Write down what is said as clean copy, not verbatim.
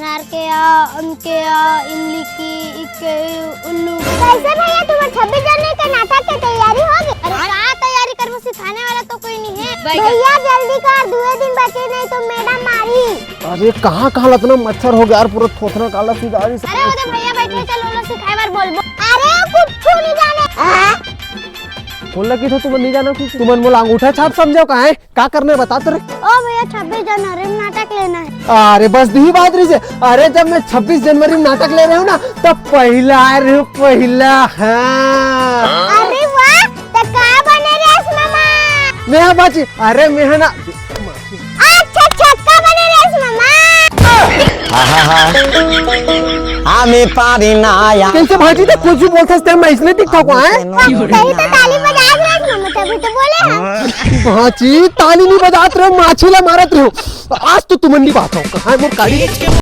अनार के उनके इमली की इक्के उल्लू। कैसे भैया तुम्हें 26 जनवरी के नाटक की तैयारी हो गई? अरे क्या तैयारी कर, वो सिखाने वाला तो कोई नहीं है। भैया जल्दी कर, 2 दिन बचे नहीं तो मैडम मारी। अरे कहाँ कहाँ इतना मच्छर हो गया यार, पूरा थोथना काला सीधा। अरे वो तो भैया बैठे, चलो ना सिखाए बार बोल। अरे कुछ नहीं जाने। बोला कि तुम नहीं जाना, तुम बोला अंगूठा छाप समझो कहाँ है, क्या करने बता तो। ओ भैया 26 जनवरी में नाटक लेना है। अरे बस दी बहादुरी से। अरे जब मैं 26 जनवरी में नाटक ले रहा हूँ ना, तब पहला है। अरे वाह, तो क्या बने रेस मामा? मैं बाची, अरे मैं ना अच्छा छक्का बने रेस मामा। हमें पारी ना आया। कैसे भाजी तो कुछ भी बोल सकते हैं, मैं इसलिए दिखता को है। कहीं तो ताली बजा रेस मामा, तभी तो बोले हम। भाजी ताली नहीं बजाते रहो, माछीला मारत रहो। आज तो तुम नहीं बात हो कहाँ है वो गाड़ी।